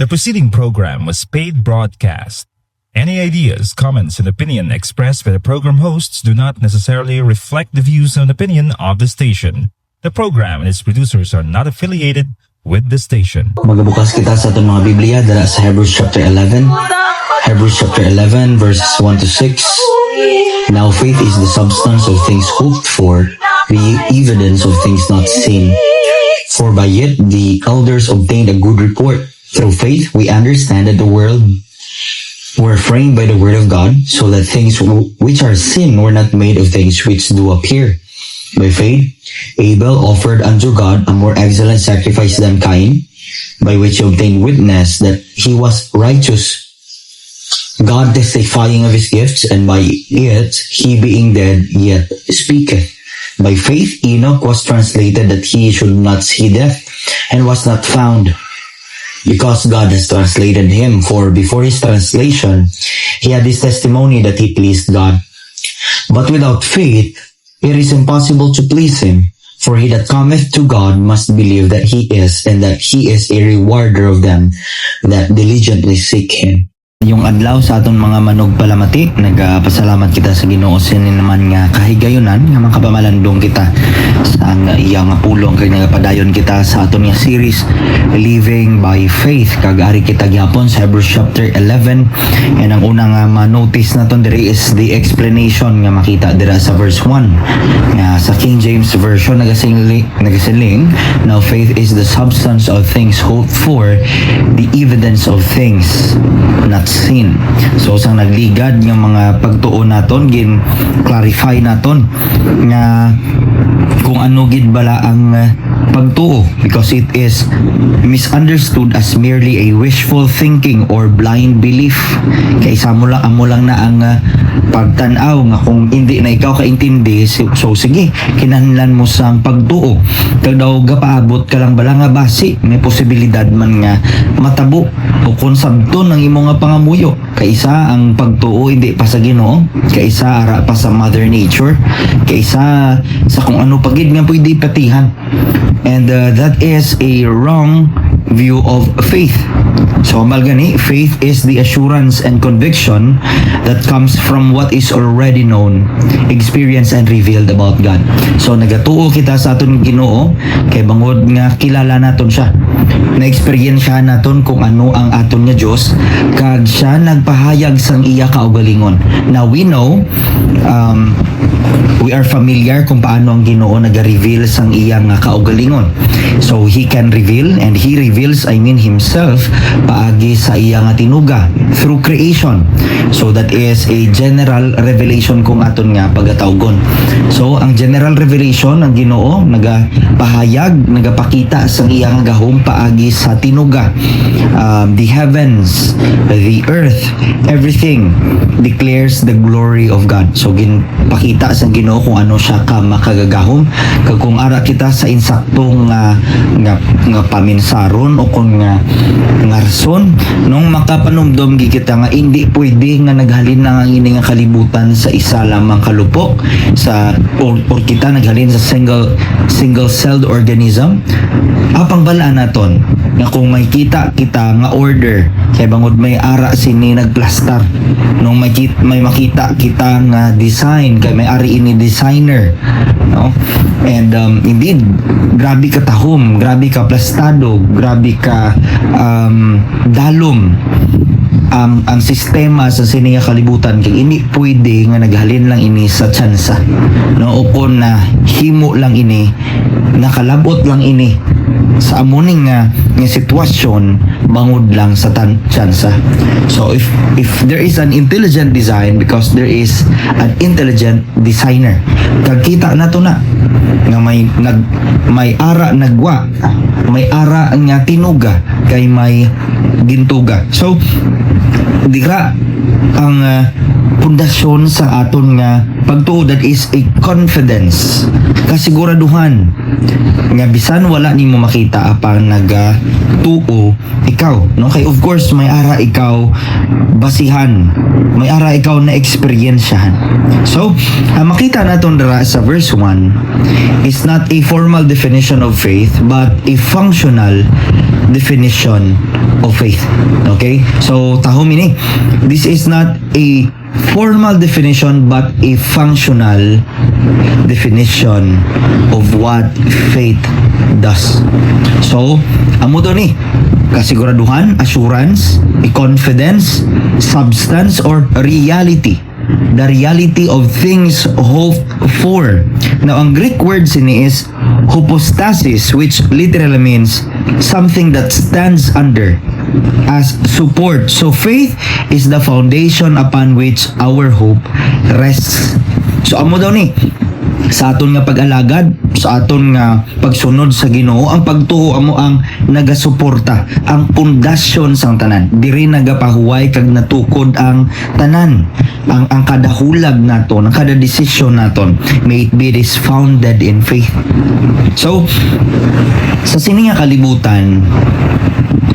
The preceding program was paid broadcast. Any ideas, comments, and opinion expressed by the program hosts do not necessarily reflect the views and opinion of the station. The program and its producers are not affiliated with the station. Magabukas kita sa itong mga Biblia dala sa Hebrews chapter 11. Hebrews chapter 11 verses 1 to 6. Now faith is the substance of things hoped for, the evidence of things not seen. For by it the elders obtained a good report. Through faith we understand that the world were framed by the word of God, so that things which are seen were not made of things which do appear. By faith Abel offered unto God a more excellent sacrifice than Cain, by which he obtained witness that he was righteous, God testifying of his gifts, and by it he being dead yet speaketh. By faith Enoch was translated that he should not see death, and was not found, because God has translated him. For before his translation he had this testimony that he pleased God. But without faith it is impossible to please him. For he that cometh to God must believe that he is, and that he is a rewarder of them that diligently seek him. Yung adlaw sa aton mga manugpalamati, nagpasalamat kita sa Ginoo sinin naman nga kahigayunan nga makapamalandong kita sa ang iyang pulong kay nagapadayon kita sa aton nga series Living by Faith. Kag-ari kita gyapon sa Hebrews chapter 11, and ang unang ma-notice naton diri is the explanation nga makita dira sa verse 1 nga sa King James version nagasiling, now faith is the substance of things hoped for, the evidence of things not seen. So sang nagligad ng mga pagtuo naton, gin clarify naton nga kung ano gid bala ang pagtuo, because it is misunderstood as merely a wishful thinking or blind belief. Kaysa amo lang na ang pagtan-aw nga kung hindi na ikaw kaintindi, so sige kinahanglan mo sang pagtuo. Kag daw gapaabot ka lang bala nga basi, may posibilidad man nga matabo o kung sabton ang imo nga pangamuyo. Kaysa ang pagtuo hindi pa sa Ginoo, kaysa ara pa sa Mother Nature, kaysa sa kung ano pagid nga pwede patihan. And that is a wrong view of faith. So malgani, faith is the assurance and conviction that comes from what is already known, experienced, and revealed about God. So nagatuo kita sa aton Ginoo kay bangod nga kilala naton siya, na-experience naton kung ano ang aton nga Dios, kag siya nagpahayag sang iya kaugalingon. Now we know, we are familiar kung paano ang Ginoo nag-reveal sang iyang kaugalingon. So he can reveal, and he reveals, himself paagi sa iyang tinuga through creation. So that is a general revelation kung aton nga pagatawgon. So ang general revelation ang Ginoo nagapahayag, nagapakita sa iyang gahom paagi sa tinuga. The heavens, the earth, everything declares the glory of God. So ginpakita sa Ginoo kung ano siya ka makagagahom, kag kung ara kita sa insaktong nga paminsaron o kung nga rason nung makapanumdom kita nga hindi pwede nga naghalin na ang ini nga kalibutan sa isa lamang kalupok sa or kita naghalin sa single celled organism. Apang bala naton nga kung may kita nga order kay bangod may ara sini nagplastar, nung may makita kita nga design kay may ari ini designer, no? And indeed grabe ka tahom, grabe ka plastado, grabe ka dalom ang sistema sa sininga kalibutan, kay ini pwede nga naghalin lang ini sa tsansa, no? O kung na himo lang ini, nakalabot lang ini sa amuning nga sitwasyon, bangod lang sa tsansa. So if there is an intelligent design, because there is an intelligent designer, kag kita na to na nga may ara nagwa, may ara nga tinuga, kay may gintuga. So dira ang pundasyon sa aton nga pagtuo, that is a confidence, kasiguraduhan nga bisan wala nimo makita apang nagatuo ikaw, no? Kay of course may ara ikaw basihan, may ara ikaw na experiensyahan. So makita naton dira sa verse 1 is not a formal definition of faith but a functional definition of faith. Okay? So, taho mini. This is not a formal definition but a functional definition of what faith does. So, amo to ni kasiguraduhan, assurance, a confidence, substance, or reality. The reality of things hoped for. Now, ang Greek word sini is hypostasis, which literally means something that stands under as support. So, faith is the foundation upon which our hope rests. So, amo daw ni sa aton nga pag-alagad, sa aton nga pagsunod sa Ginoo, ang pagtuo amo ang nagasuporta, ang pundasyon sang tanan. Diri nagapahuway kag natukod ang tanan, ang kada hulag naton, ang kada desisyon naton, may it be is founded in faith. So, sa sini nga kalibutan,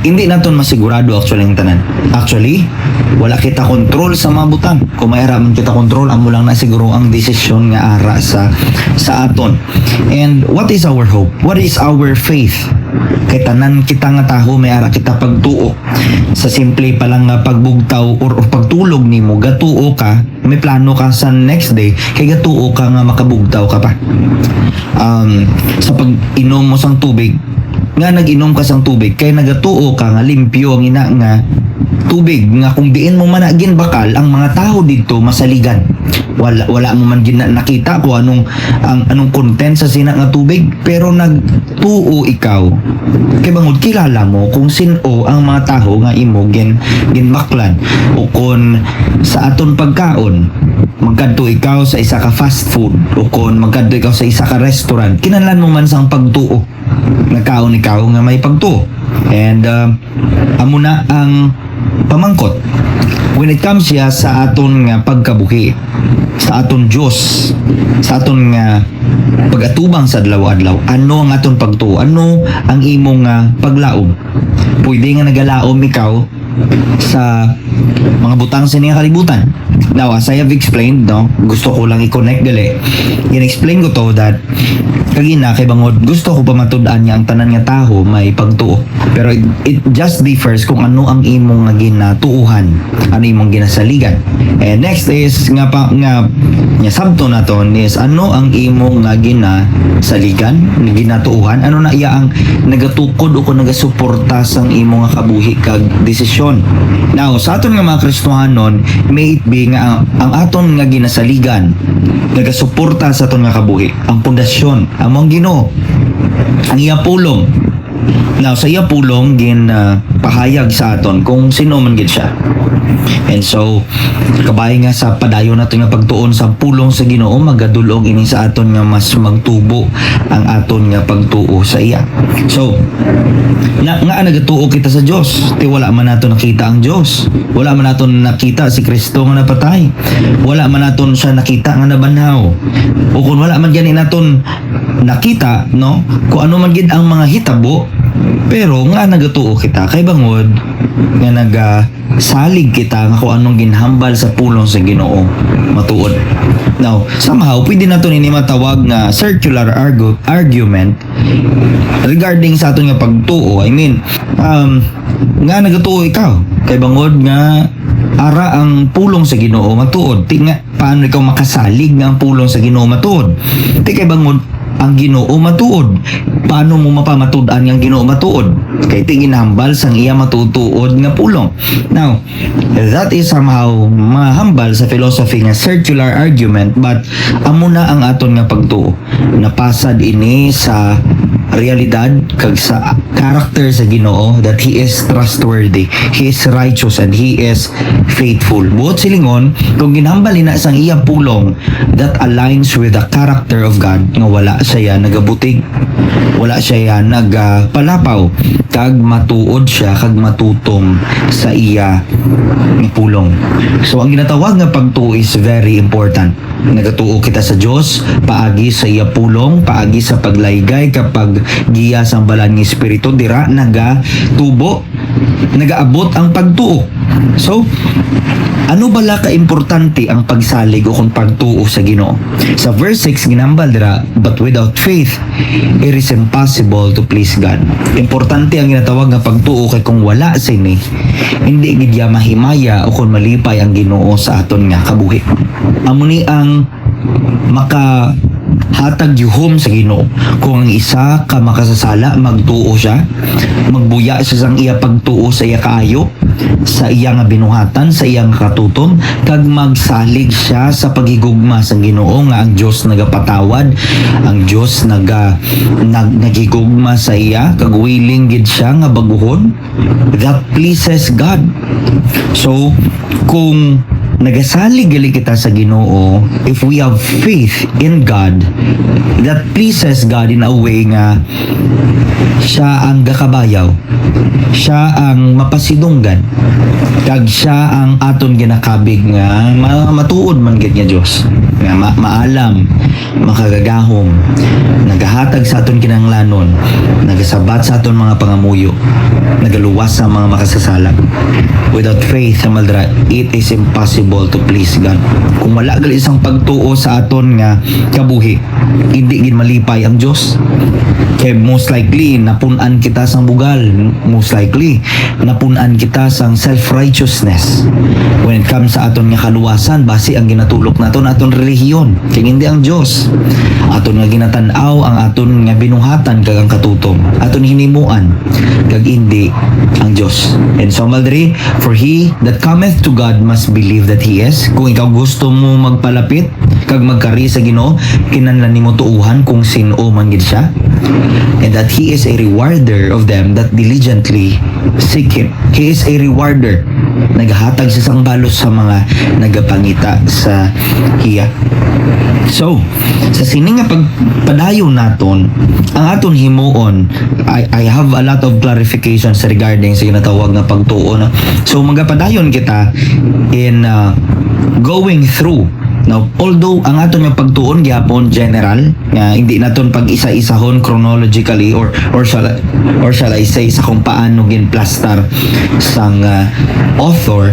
hindi naton masigurado actually ang tanan. Actually, wala kita kontrol sa mga butang. Kung may araman kita kontrol, amo lang na siguro ang desisyon nga ara sa aton. And what is our hope? What is our faith? Kay tanan kita nga taho may ara kita pagtuo. Sa simple pa lang nga pagbugtaw or pagtulog nimo, gatuo ka, may plano ka sa next day, kay gatuo ka nga makabugtaw ka pa. Sa pag-inom mo sang tubig, nga nag-inom ka sang tubig kay nagatuo ka nga limpyo ang ina nga tubig nga kung diin mo man agin bakal ang mga tao dito masaligan, wala mo man gin nakita ko anong content sa sina nga tubig, pero nagtuo ikaw kay bangod kilala mo kung sino ang mga tao nga imo ginbaklan. O kon sa aton pagkaon, magkadto ikaw sa isa ka fast food o kon magkadto ikaw sa isa ka restaurant, kinahanglan mo man sang pagtuo, nagkaon ikaw nga may pagtuo. And amo na ang pamangkot when it comes siya sa aton nga pagkabuhi, sa aton Diyos, sa aton nga pagatubang sa adlaw-adlaw. Ano ang aton pagtuo? Ano ang imong paglaom? Pwede nga nagalaom ikaw sa mga butang sa niya kalibutan. Now, as I have explained, no, gusto ko lang i-connect gali. In-explain ko to that kagina kay bangod gusto ko pa matud-an niya ang tanan nga taho may pagtuo. Pero it just differs kung ano ang imong nga ginatuuhan, ano imong ginasaligan. And next is nga sabto naton is ano ang imong nga ginasaligan, ginatuuhan, ano na iya ang nagatukod o kung nagasuporta sang imong nga kabuhi kag desisyon. Now, sa aton nga mga Kristohanon, may it be nga ang aton nga ginasaligan nagasuporta sa aton nga kabuhi, ang pundasyon, among Ginoo, ang iya pulong. Now, sa iya pulong pahayag sa aton kung sino man gid siya. And so, kabay nga sa padayon nato nga pagtuon sa pulong sa Ginoo, magadulog ini sa aton nga mas magtubo ang aton nga pagtuo sa iya. So, nga nagatuo kita sa Dios, ti wala man nato nakita ang Dios. Wala man nato nakita si Kristo nga napatay. Wala man naton siya nakita nga nabanhaw. O kung wala man gani naton nakita, no, kung ano man gid ang mga hitabo, pero nga nagatuo kita kay bangod nga nagasalig kita nga kung anong ginhambal sa pulong sa Ginoo matuod. Now, somehow pwede nato nini matawag nga circular argument regarding sa aton nga pagtuo. I mean, nga nagatuo ikaw kay bangod nga ara ang pulong sa Ginoo matuod. Ti nga paano ikaw makasalig nga ang pulong sa Ginoo matuod? Ti kay bangod ang Ginoo matuod. Paano mo mapamatud-an ang Ginoo matuod? Kay ti ginahambal sang iya matutuod nga pulong. Now, that is somehow mahambal sa philosophy nga circular argument, but amo na ang aton nga pagtuo. Napasad ini sa realidad kag sa character sa Ginoo that He is trustworthy, He is righteous, and He is faithful. Buot silingon, kung ginhambal na sang iya pulong that aligns with the character of God, nga wala siya nagabutig, wala siya nagpalapaw, kag matuod siya, kag matutom sa iya ni pulong. So ang ginatawag nga pagtuo is very important. Nagatuo kita sa Dios paagi sa iya pulong, paagi sa paglaygay kapag giya sang balaan nga espiritu dira nagatubo, nagaabot ang pagtuo. So, ano bala ka importante ang pagsalig o kung pagtuo sa Ginoo? Sa verse 6 ginambal dira, but without faith it is impossible to please God. Importante ang ginatawag nga pagtuo kay kung wala sini, hindi gid ya mahimaya o kung malipay ang Ginoo sa aton nga kabuhi. Amo ni ang maka hatag yuhom sa Ginoo. Kung ang isa ka makasasala, magtuo siya, magbuya siya sang iya pagtuo sa iya kaayo, sa iya nga binuhatan, sa iyang katutom, kag magsalig siya sa pagigugma sa Ginoo nga ang Dios nagapatawad, ang Dios nagigugma sa iya, kag willing gid siya nga baguhon. That pleases God. So, kung nagasalig gali kita sa Ginoo, if we have faith in God, that pleases God in a way nga siya ang gakabayaw, siya ang mapasidunggan, kag siya ang aton ginakabig nga matuod man gid nga Dios, nga maalam, makagagahom, nagahatag sa aton kinahanglanon, nagasabat sa aton mga pangamuyo, nagaluwas sa mga makasasala. Without faith, maldra, it is impossible to please God. Kung wala gali isang pagtuo sa aton nga kabuhi, hindi gid malipay ang Dios. Kay most likely napunan kita sang bugal, most likely napunan kita sang self-righteousness when it comes sa aton nga kaluwasan base ang ginatulok naton aton relihiyon, kay hindi ang Dios. Aton nga ginatan-aw ang aton nga binuhatan kag ang katutom, aton hinimuan kag hindi ang Dios. And so maldri, for he that cometh to God must believe that he is. Kung ikaw gusto mo magpalapit kag magkari sa Ginoo, kinahanglan nimo tuuhan kung sino man gid siya, and that he is a rewarder of them that diligently seek him. He is a rewarder. Naghatag sa sangbalos sa mga nagapangita sa hiya. So, sa sining nga pagpadayon naton, ang aton himuon, I have a lot of clarifications regarding sa ginatawag nga pagtuo. No? So, magapadayon kita in going through. Now, although ang aton nga pagtuon gyapon general, nga hindi naton pag-isa-isahon chronologically or shall I say sa kung paano ginplastar sang author,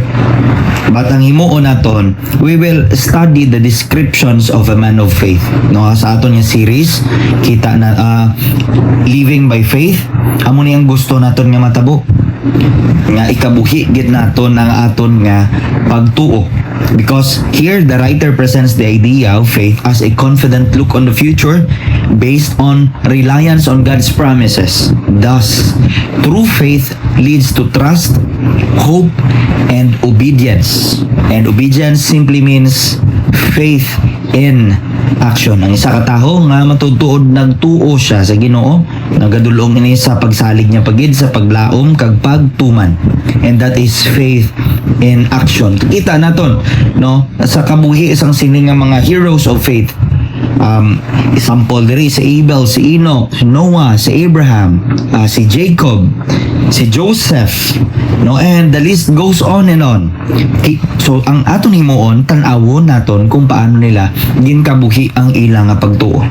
but ang himuon naton, we will study the descriptions of a man of faith. No, sa aton nga series kita na living by faith, amo ni ang gusto naton nga matabo, nga ikabuhi gid naton ang aton nga pagtuo. Because here the writer presents the idea of faith as a confident look on the future based on reliance on God's promises. Thus, true faith leads to trust, hope, and obedience. And obedience simply means faith in action. Ang isa ka taho nga matutuod nagtuo siya sa Ginoo, nagadulong ini sa pagsalig niya pagid sa paglaom kag pagtuman, and that is faith in action. Kita naton no sa kabuhi isang sining nga mga heroes of faith. Example diri si Abel, si Enoch, si Noah, si Abraham, si Jacob, si Joseph, no, and the list goes on and on. So ang aton himuon tan-awon naton kung paano nila ginkabuhi ang ilang nga pagtuo,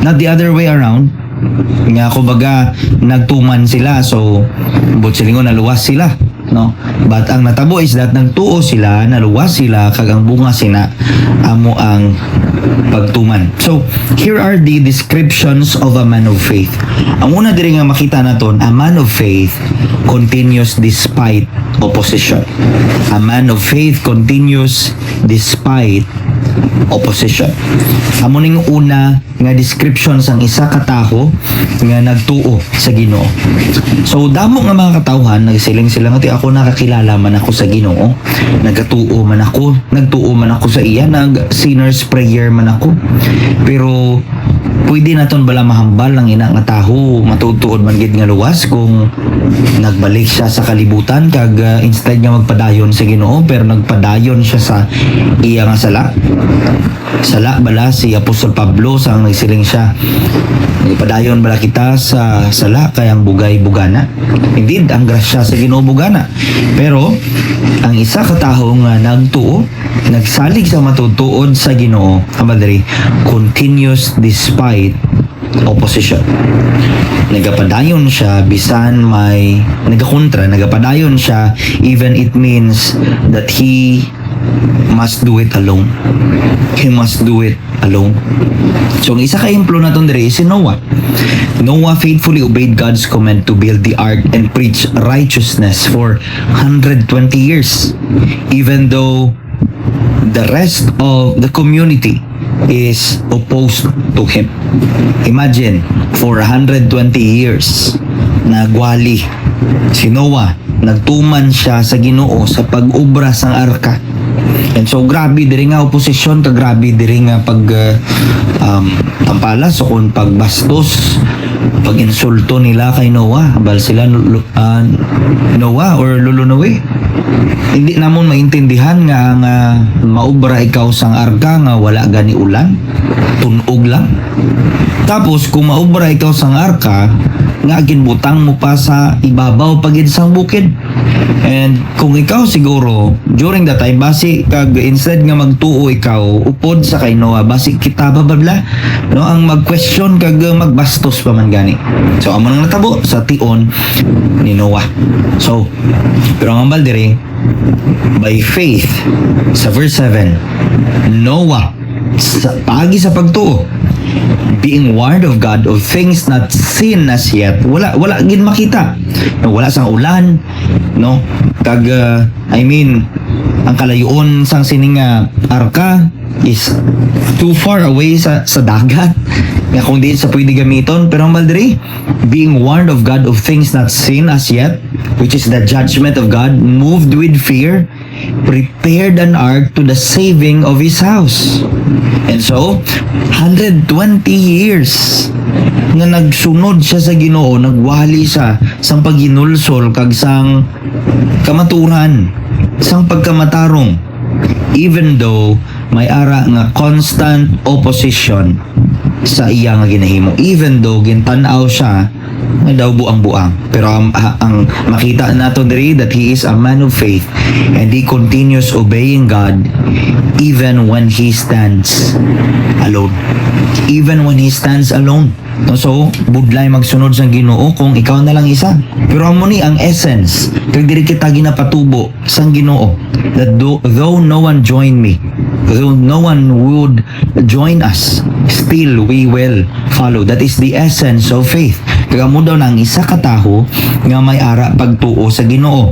not the other way around. Nga kumbaga nagtuman sila, so but silingon naluwas sila, no, but ang natabo is that nagtuo sila, naluwas sila, kag ang bunga sina amo ang pagtuman. So here are the descriptions of a man of faith. Ang una diri nga makita naton, a man of faith continues despite opposition. A man of faith continues despite opposition. Amo ning una nga description sang isa ka taho nga nagtuo sa Ginoo. So damo nga mga katawhan nagsiling sila nga ako nakakilala man ako sa Ginoo, nagatuo man ako sa iya, nag sinner's prayer man ako. Pero pwede naton bala mahambal ang ina nga taho matutuod man gid nga luwas kung nagbalik siya sa kalibutan kag instead nga magpadayon sa Ginoo pero nagpadayon siya sa iya nga sala. Sala bala si Apostol Pablo sang nagsiling siya, ipadayon bala kita sa sala kay ang bugay bugana. Indeed, ang grasya sa Ginoo bugana. Pero ang isa ka tawo nga nagtuo, nagsalig sa matutuod sa Ginoo, kamadri, continuous despite opposition. Nagapadayon siya bisan may nagakontra, nagapadayon siya even it means that he must do it alone. He must do it alone. So, ang isa ka-implo na ito dire si Noah. Noah faithfully obeyed God's command to build the ark and preach righteousness for 120 years. Even though the rest of the community is opposed to him. Imagine, for 120 years, nagwali si Noah, nagtuman siya sa Ginoo sa pag-ubra sang arka. And so grabe diri nga oposisyon, ka grabe diri nga pag tampalas o kung pagbastos, pag-insulto nila kay Noah, bal sila Noah or lulunawi. Hindi namon maintindihan nga maubra ikaw sang arka nga wala gani ulan, tunog lang. Tapos kung maubra ikaw sang arka nga ginbutang mo pa sa ibabaw pagid sang bukid. And kung ikaw siguro during that time basi kag instead nga magtuo ikaw upod sa kay Noah, basi kita bababla no ang mag-question kag magbastos pa man gani. So amo nang natabo sa tion ni Noah. So pero ang ambal diri by faith sa verse 7, Noah sa pagi sa pagtuo, being warned of God of things not seen as yet, wala gid makita, wala sang ulan no kag ang kalayuon sang sining arka is too far away sa dagat nga kung di sa pwede gamiton. Pero ang baldiri, being warned of God of things not seen as yet, which is the judgment of God, moved with fear, prepared an ark to the saving of his house. And so 120 years nga nagsunod siya sa Ginoo, nagwali siya sang paghinulsol kag sang kamaturan, sang pagkamatarong, even though may ara nga constant opposition sa iya nga ginahimo, even though gintan-aw siya nga daw buang-buang. Pero ang makita nato diri that he is a man of faith and he continues obeying God even when he stands alone. Even when he stands alone. So, budlay magsunod sa Ginoo kung ikaw na lang isa. Pero amo ni ang essence, kag diri kita ginapatubo sang Ginoo that though no one join me, though no one would join us, still we will follow. That is the essence of faith. Kag amo daw nang isa ka taho nga may ara pagtuo sa Ginoo,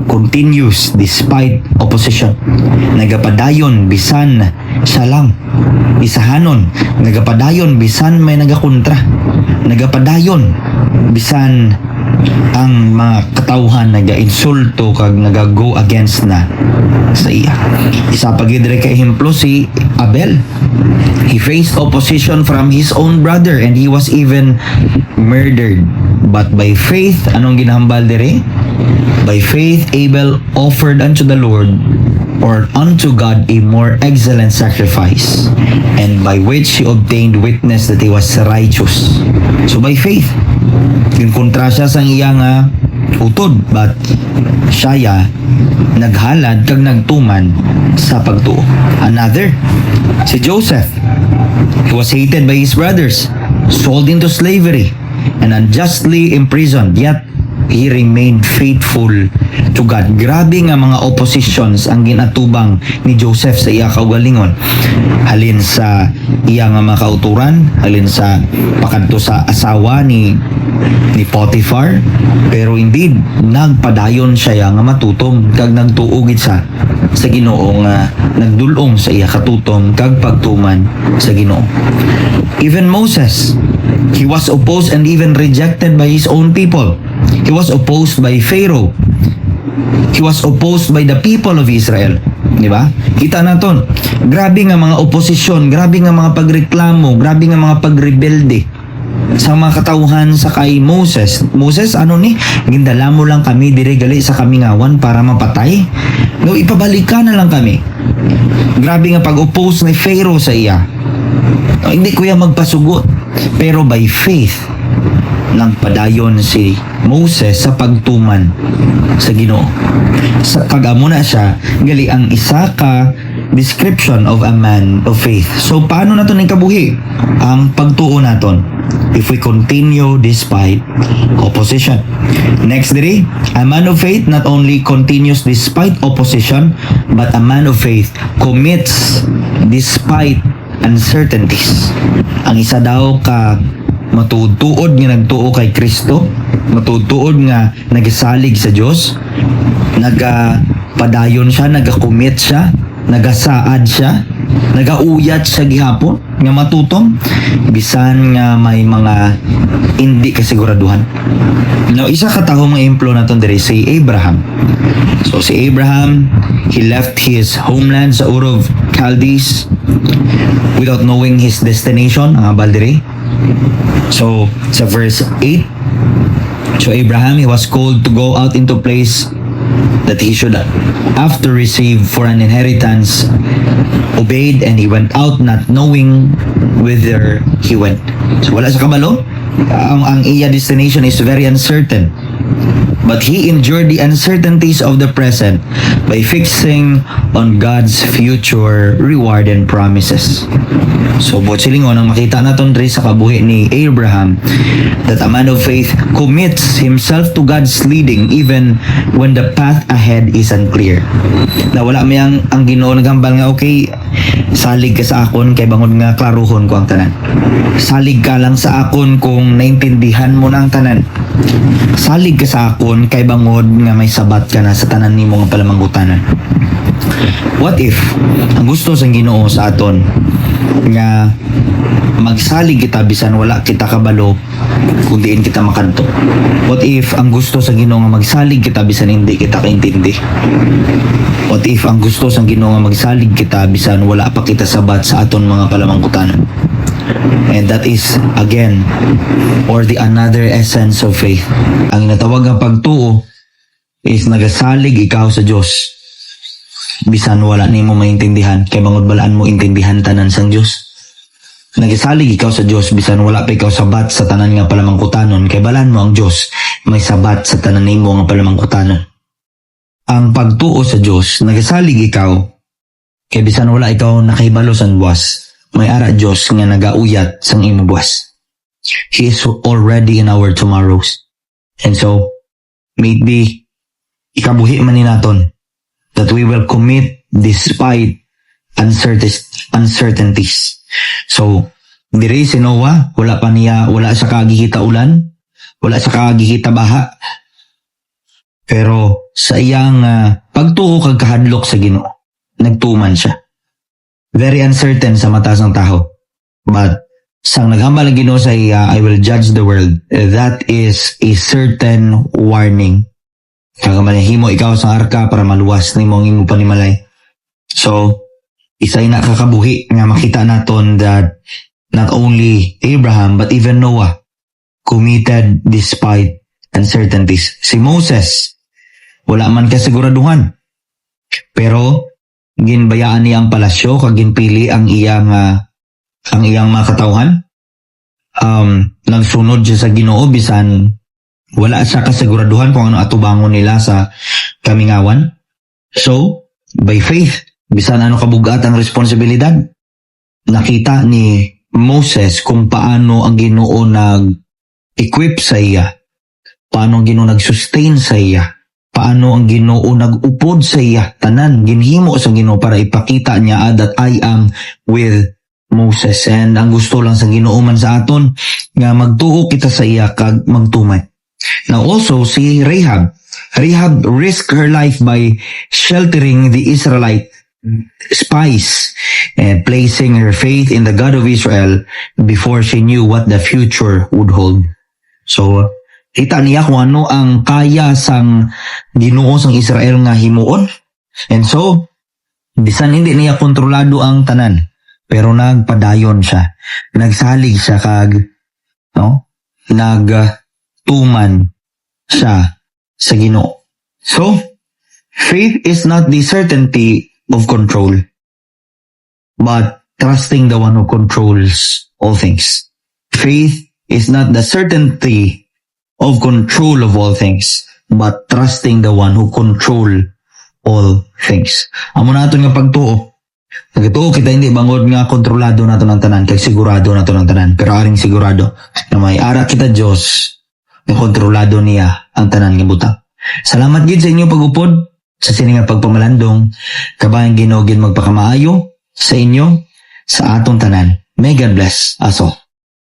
continues despite opposition. Nagapadayon bisan siya lang isahanon, nagapadayon bisan may nagakontra, nagapadayon bisan ang mga katawhan naga-insulto kag naga-go against na sa iya. Isa pa gid ka ehemplo si Abel. He faced opposition from his own brother and he was even murdered. But by faith, anong ginahambal dire? By faith, Abel offered unto the Lord or unto God a more excellent sacrifice, and by which he obtained witness that he was righteous. So by faith, yung kontra siya sang iya nga utod, but siya naghalad kag nagtuman sa pagtuo. Another, si Joseph. He was hated by his brothers, sold into slavery, and unjustly imprisoned, yet he remained faithful to God. Grabe nga mga oppositions ang ginatubang ni Joseph sa iya kaugalingon. Halin sa iya nga mga kauturan, halin sa pakadto sa asawa ni Potiphar. Pero indeed, nagpadayon siya nga matutom kag nagtuugid sa Ginoo nga nagdulong sa iya katutom kag pagtuman sa Ginoo. Even Moses, he was opposed and even rejected by his own people. He was opposed by Pharaoh. He was opposed by the people of Israel. Di ba? Kita naton. Grabe nga mga oposisyon, grabe nga mga pagreklamo, grabe nga mga pagrebelde sa mga katauhan sa kay Moses. Moses, ano ni? Gindala mo lang kami dire gali sa kami ngawan para mapatay. No, ipabalik ka na lang kami. Grabe nga pag-oppose ni Pharaoh sa iya. Hindi ko yan magpasugot. Pero by faith, nagpadayon si Moses sa pagtuman sa Ginoo. Sa pag-amo na siya, gali ang isa ka description of a man of faith. So, paano nato ning kabuhi ang pagtuo naton? If we continue despite opposition. Next day, a man of faith not only continues despite opposition, but a man of faith commits despite uncertainties. Ang isa daw ka matuod-tuod nga nagtuo kay Kristo, matuod-tuod nga nagasalig sa Dios, nagapadayon siya, nagakommit siya, nagasaad siya, nagauyat siya gihapon nga matutong bisan nga may mga hindi kasiguraduhan. Now, isa ka taho mga emplo naton diri si Abraham. So si Abraham, he left his homeland sa Ur of Chaldees without knowing his destination, ang abal diri. So sa verse 8, so Abraham, he was called to go out into place that he should after receive for an inheritance, obeyed, and he went out not knowing whither he went. So wala sa kabalo, ang iya destination is very uncertain, but he endured the uncertainties of the present by fixing on God's future reward and promises. So buot silingon ang makita naton diri sa kabuhi ni Abraham, that a man of faith commits himself to God's leading even when the path ahead is unclear. Na wala may ang Ginoo naghambal nga, okay, salig ka sa akon kay bangod nga klaruhon ko ang tanan. Salig ka lang sa akon kung naintindihan mo na ang tanan. Salig ka sa akon kay bangod nga may sabat ka na sa tanan nimo nga palamangutanan. What if ang gusto sa Ginoo sa aton nga magsalig kita bisan wala kita kabalo kung diin kita makadto? What if ang gusto sa Ginoo nga magsalig kita bisan hindi kita kaintindi? What if ang gusto sa Ginoo nga magsalig kita bisan wala pa kita sabat sa aton mga palamangkutanan? And that is again or the another essence of faith. Ang natawag nga pagtuo is nagasalig ikaw sa Dios bisan wala nimo maintindihan kay bangod balaan mo intindihan tanan sang Dios. Nagasalig ikaw sa Dios bisan wala pa ikaw sabat sa tanan nga palamangkutanon kay balaan mo ang Dios may sabat sa tanan nimo nga palamangkutanon. Ang pagtuo sa Dios, nagasalig ikaw kay bisan wala ikaw nakahibalo sang buwas, may ara Dios nga nagauyat sang imo buwas. He is already in our tomorrows. And so maybe ikabuhi man ni naton that we will commit despite uncertainties. So, diri si Noah, wala sa kagihita ulan, wala sa kagihita baha. Pero sa iyang pagtuo kag kahadlok sa Ginoo, nagtuman siya. Very uncertain sa mata sang taho. But sang naghambal ang Ginoo sa iya, I will judge the world. That is a certain warning. Kaya manahimo ikaw sa arka para maluwas ni mong imo panimalay. So, isa'y nakakabuhi nga makita naton that not only Abraham but even Noah committed despite uncertainties. Si Moses, wala man kasiguraduhan. Pero, ginbayaan niya ang palasyo kag ginpili ang iyang mga katawhan. Nagsunod siya sa Ginoo bisan wala siya kasiguraduhan kung ano atubangon nila sa kamingawan. So, by faith, bisan ano kabugat ang responsibilidad, nakita ni Moses kung paano ang Ginoo nag-equip sa iya, paano ang Ginoo nag-sustain sa iya, paano ang Ginoo nag-upod sa iya, tanan, ginhimo sa Ginoo para ipakita niya that I am with Moses. And ang gusto lang sa Ginoo man sa aton, nga magtuo kita sa iya kag magtumay. Now also, si Rahab risked her life by sheltering the Israelite spies and placing her faith in the God of Israel before she knew what the future would hold. So, kita niya kung ano ang kaya sang Ginoo sang Israel nga himuon. And so, bisan hindi niya kontrolado ang tanan, pero nagpadayon siya. Nagsalig siya kag, nagtuman siya sa Ginoo. So, faith is not the certainty of control, but trusting the one who controls all things. Faith is not the certainty of control of all things, but trusting the one who control all things. Amo naton nga pagtuo. Nagtuo kita hindi bangod nga kontrolado nato ng tanan, kay sigurado nato ng tanan. Pero aring sigurado na may ara kita Dios nga kontrolado niya ang tanan nga butang. Salamat gid sa inyo pag-upod sa siningang pagpamalandong kabayang Ginoo gid magpakamaayo sa inyo sa atong tanan. May God bless us all.